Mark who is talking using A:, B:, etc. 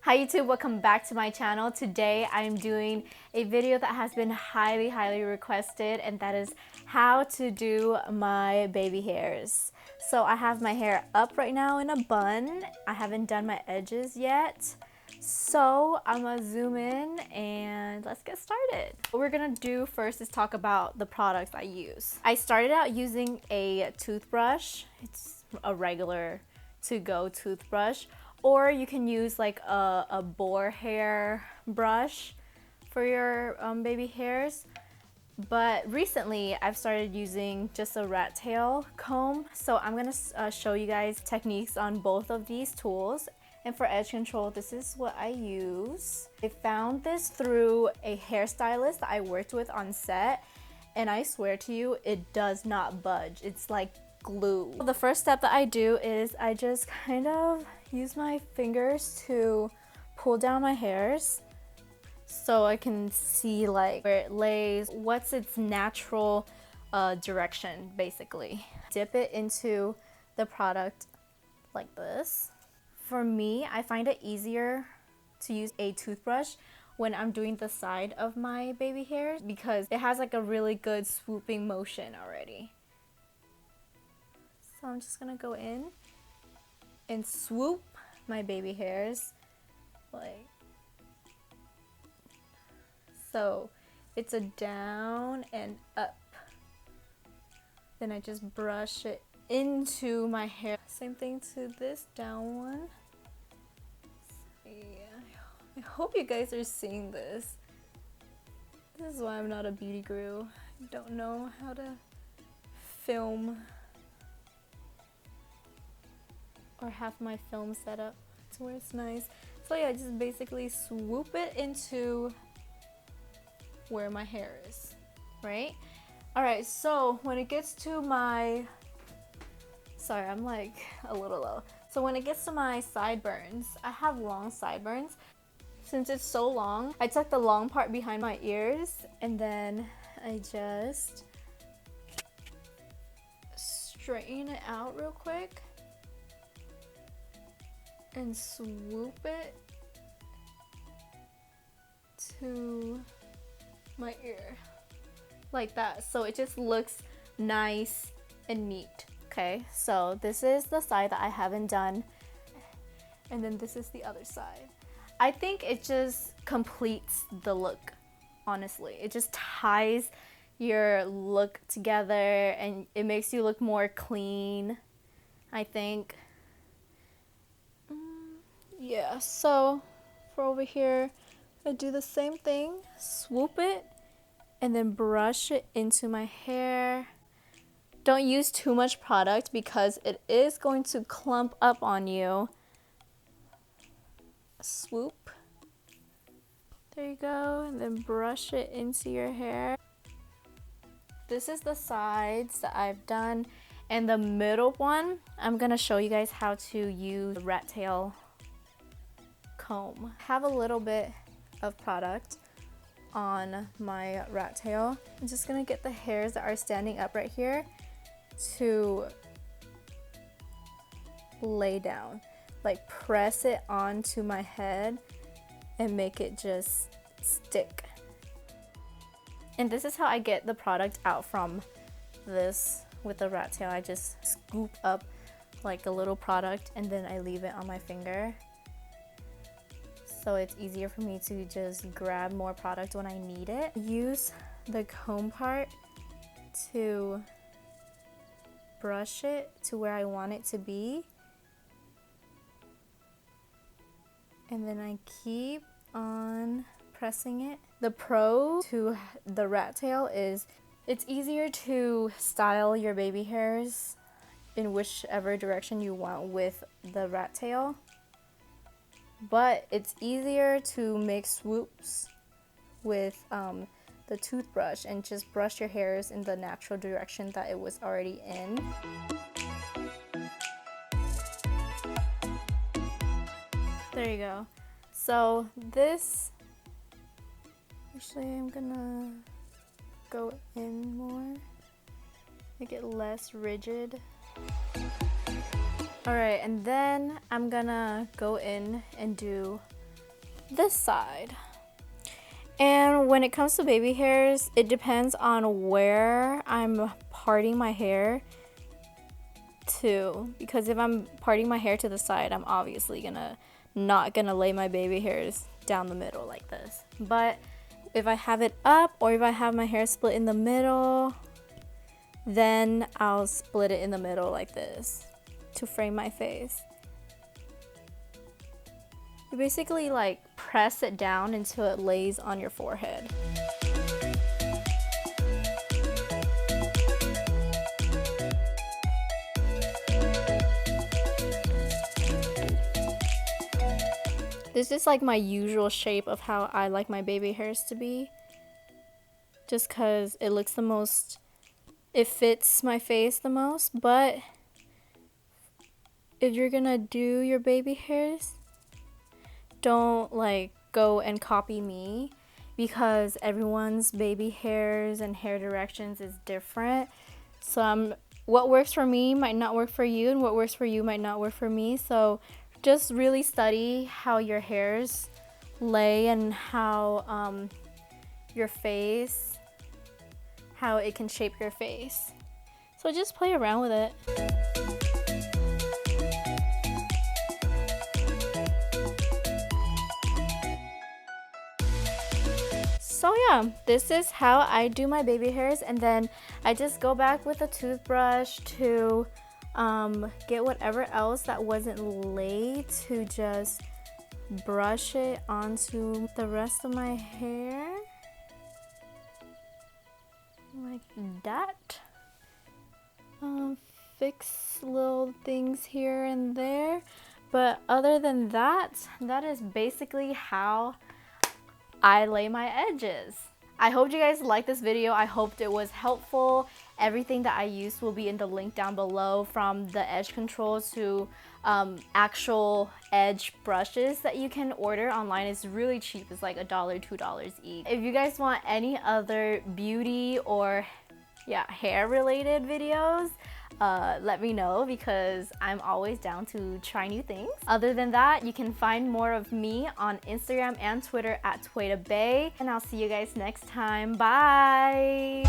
A: Hi YouTube, welcome back to my channel. Today I'm doing a video that has been highly requested, and that is how to do my baby hairs. So I have my hair up right now in a bun. I haven't done my edges yet. So I'm gonna zoom in and let's get started. What we're gonna do first is talk about the products I use. I started out using a toothbrush. It's a regular to-go toothbrush. Or you can use like a boar hair brush for your baby hairs. But recently I've started using just a rat tail comb. So I'm gonna show you guys techniques on both of these tools. And for edge control, this is what I use. I found this through a hairstylist that I worked with on set. And I swear to you, it does not budge. It's like glue. The first step that I do is I just kind of use my fingers to pull down my hairs so I can see like where it lays, what's its natural direction basically. Dip it into the product like this. For me, I find it easier to use a toothbrush when I'm doing the side of my baby hairs because it has like a really good swooping motion already. So I'm just gonna go in and swoop my baby hairs like so. It's a down and up. Then I just brush it into my hair. Same thing to this down one. Yeah, I hope you guys are seeing this. This is why I'm not a beauty guru. I don't know how to film or have my film set up to where it's nice. So yeah, just basically swoop it into where my hair is, right? All right, so when it gets to my, sorry, I'm like a little low. So when it gets to my sideburns, I have long sideburns. Since it's so long, I took the long part behind my ears and then I just straighten it out real quick and swoop it to my ear like that, so it just looks nice and neat. Okay, so this is the side that I haven't done, and then this is the other side. I think it just completes the look, honestly. It just ties your look together and it makes you look more clean, I think. Yeah, so for over here, I do the same thing, swoop it, and then brush it into my hair. Don't use too much product because it is going to clump up on you. Swoop. There you go, and then brush it into your hair. This is the sides that I've done, and the middle one, I'm gonna show you guys how to use the rat tail comb. Have a little bit of product on my rat tail. I'm just gonna get the hairs that are standing up right here to lay down, like press it onto my head and make it just stick. And this is how I get the product out from this with the rat tail. I just scoop up like a little product and then I leave it on my finger. So it's easier for me to just grab more product when I need it. Use the comb part to brush it to where I want it to be. And then I keep on pressing it. The pro to the rat tail is it's easier to style your baby hairs in whichever direction you want with the rat tail. But it's easier to make swoops with the toothbrush and just brush your hairs in the natural direction that it was already in. There you go. So this, actually I'm gonna go in more, make it less rigid. Alright, and then I'm gonna go in and do this side. And when it comes to baby hairs, it depends on where I'm parting my hair to, because if I'm parting my hair to the side, I'm obviously not gonna lay my baby hairs down the middle like this. But if I have it up, or if I have my hair split in the middle, then I'll split it in the middle like this to frame my face. You basically like press it down until it lays on your forehead. This is like my usual shape of how I like my baby hairs to be. Just cause it looks the most, it fits my face the most. But if you're gonna do your baby hairs, don't like go and copy me, because everyone's baby hairs and hair directions is different. So what works for me might not work for you, and what works for you might not work for me. So just really study how your hairs lay and how your face, how it can shape your face. So just play around with it. So yeah, this is how I do my baby hairs, and then I just go back with a toothbrush to get whatever else that wasn't laid, to just brush it onto the rest of my hair like that. Fix little things here and there, but other than that, that is basically how I lay my edges. I hope you guys liked this video. I hoped it was helpful. Everything that I used will be in the link down below, from the edge control to actual edge brushes that you can order online. It's really cheap. It's like $1, $2 each. If you guys want any other beauty or hair related videos, let me know, because I'm always down to try new things. Other than that, you can find more of me on Instagram and Twitter at Twaydabae, and I'll see you guys next time. Bye!